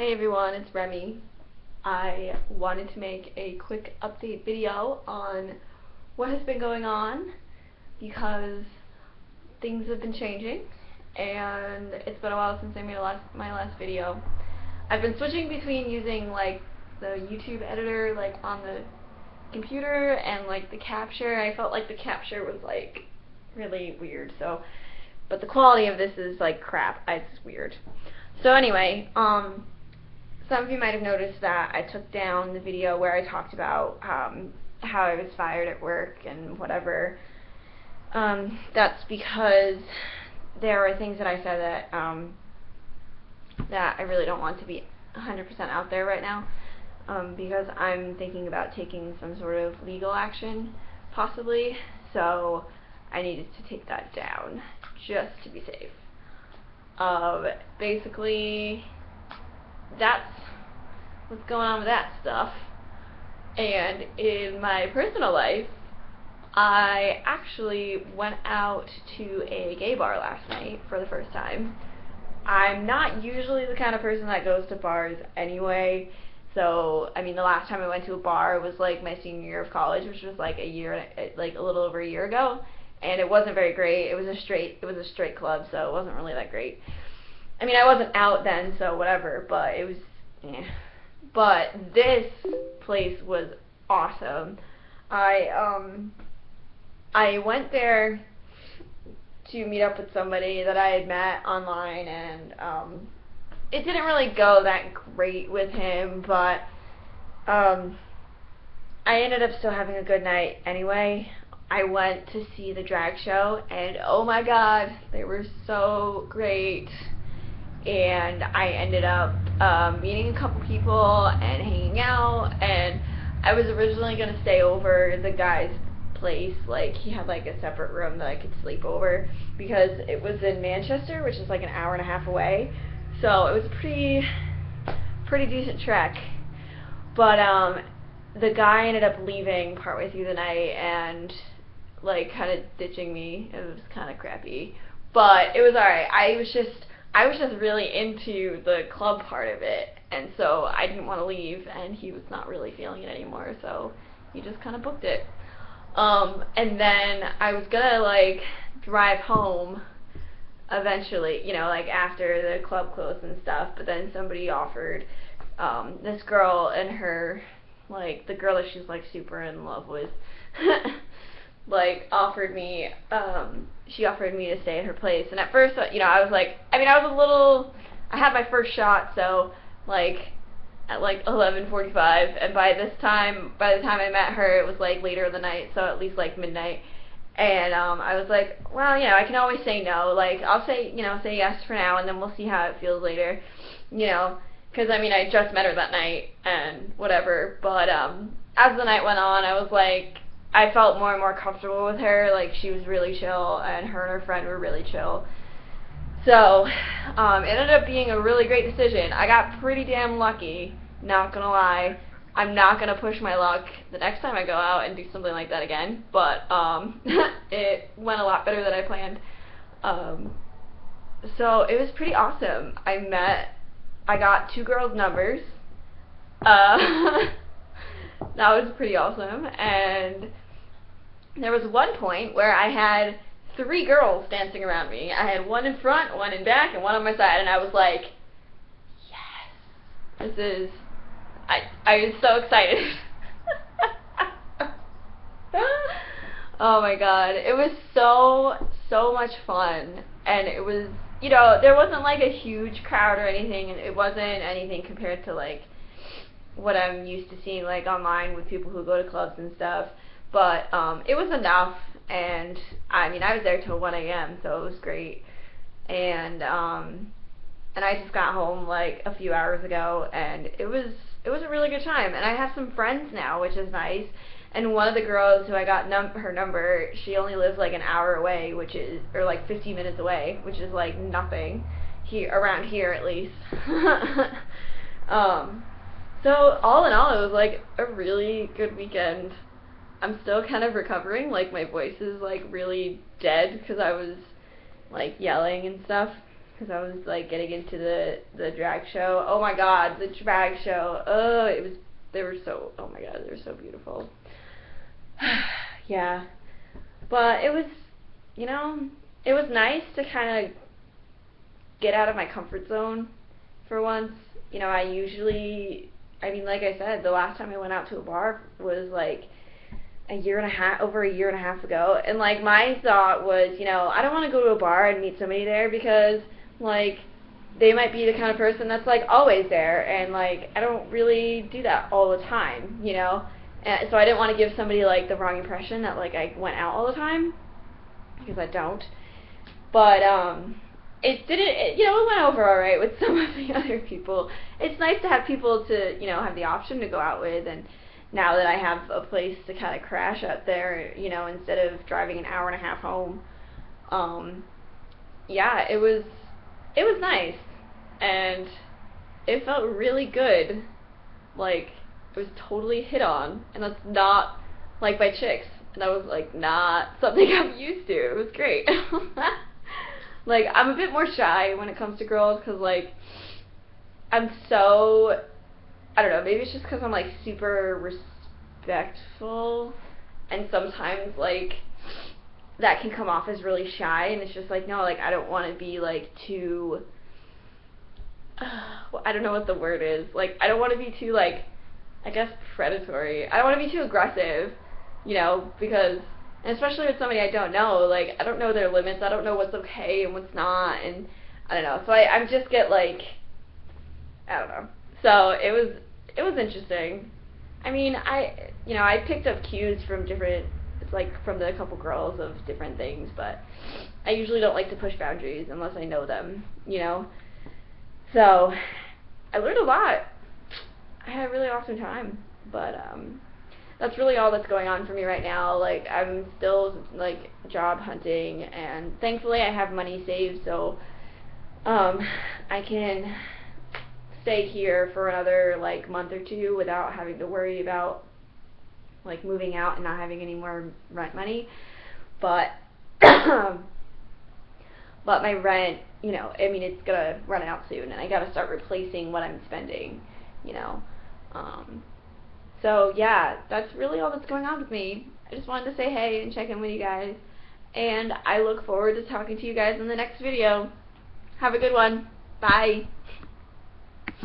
Hey everyone, it's Remy. I wanted to make a quick update video on what has been going on because things have been changing and it's been a while since I made my last video. I've been switching between using like the YouTube editor like on the computer and like the capture. I felt like the capture was like really weird, but the quality of this is like crap. It's weird. So anyway, some of you might have noticed that I took down the video where I talked about how I was fired at work and whatever. That's because there were things that I said that I really don't want to be 100% out there right now, because I'm thinking about taking some sort of legal action, possibly, so I needed to take that down, just to be safe. Basically, that's what's going on with that stuff. And in my personal life, I actually went out to a gay bar last night for the first time. I'm not usually the kind of person that goes to bars anyway, so I mean the last time I went to a bar was like my senior year of college, which was like a little over a year ago, and it wasn't very great. It was a straight club, so it wasn't really that great. I mean, I wasn't out then, so whatever, but it was, eh. But this place was awesome. I went there to meet up with somebody that I had met online, and it didn't really go that great with him, but I ended up still having a good night anyway. I went to see the drag show, and oh my god, they were so great. And I ended up meeting a couple people and hanging out, and I was originally going to stay over the guy's place. Like, he had like a separate room that I could sleep over because it was in Manchester, which is like an hour and a half away, so it was a pretty decent trek. But the guy ended up leaving partway through the night and like kind of ditching me. It was kind of crappy, but it was alright. I was just really into the club part of it, and so I didn't want to leave, and he was not really feeling it anymore, so he just kind of booked it. And then I was gonna like drive home eventually, you know, like after the club closed and stuff, but then somebody offered this girl and her, like the girl that she's like super in love with like offered me to stay at her place. And at first, you know, I was like, I had my first shot, so like at like 11:45, and by the time I met her, it was like later in the night, so at least like midnight. And I was like, well, you know, I can always say no. Like, I'll say yes for now, and then we'll see how it feels later, you know, because I mean, I just met her that night and whatever. But as the night went on, I was like, I felt more and more comfortable with her. Like, she was really chill, and her friend were really chill. So it ended up being a really great decision. I got pretty damn lucky, not gonna lie. I'm not gonna push my luck the next time I go out and do something like that again, but it went a lot better than I planned. So it was pretty awesome. I got two girls' numbers. That was pretty awesome, and there was one point where I had three girls dancing around me. I had one in front, one in back, and one on my side, and I was like, yes, I was so excited. Oh my god, it was so much fun, and it was, you know, there wasn't like a huge crowd or anything, and it wasn't anything compared to like what I'm used to seeing like online with people who go to clubs and stuff, but it was enough. And I mean, I was there till 1 a.m., so it was great. And I just got home like a few hours ago, and it was a really good time. And I have some friends now, which is nice. And one of the girls who I got her number, she only lives like an hour away, or like 15 minutes away, which is like nothing around here at least. So all in all, it was like a really good weekend. I'm still kind of recovering, like my voice is like really dead because I was like yelling and stuff. because I was like getting into the drag show. Oh my god, the drag show. Oh, they were so, oh my god, they were so beautiful. Yeah. But it was, you know, it was nice to kind of get out of my comfort zone for once. You know, I mean, like I said, the last time I went out to a bar was like over a year and a half ago, and like my thought was, you know, I don't want to go to a bar and meet somebody there because like they might be the kind of person that's like always there, and like I don't really do that all the time, you know, and so I didn't want to give somebody like the wrong impression that like I went out all the time, because I don't. But you know, it went over alright with some of the other people. It's nice to have people to, you know, have the option to go out with, and now that I have a place to kind of crash out there, you know, instead of driving an hour and a half home, yeah, it was nice, and it felt really good. Like, it was totally hit on, and that's not like by chicks, and that was like not something I'm used to. It was great. Like, I'm a bit more shy when it comes to girls, because like I'm so, I don't know, maybe it's just because I'm like super respectful, and sometimes like that can come off as really shy, and it's just like, no, like I don't want to be like too, well, I don't know what the word is, like I don't want to be too, like, I guess predatory. I don't want to be too aggressive, you know, because, and especially with somebody I don't know, like I don't know their limits, I don't know what's okay and what's not, and I don't know, so I just get like, I don't know. So it was interesting. I mean, I picked up cues from different, like from the couple girls of different things, but I usually don't like to push boundaries unless I know them, you know. So I learned a lot. I had a really awesome time, but that's really all that's going on for me right now. Like, I'm still like job hunting, and thankfully I have money saved, so I can stay here for another like month or two without having to worry about like moving out and not having any more rent money. But but my rent, you know, I mean, it's gonna run out soon, and I gotta start replacing what I'm spending, you know. So yeah, that's really all that's going on with me. I just wanted to say hey and check in with you guys, and I look forward to talking to you guys in the next video. Have a good one. Bye.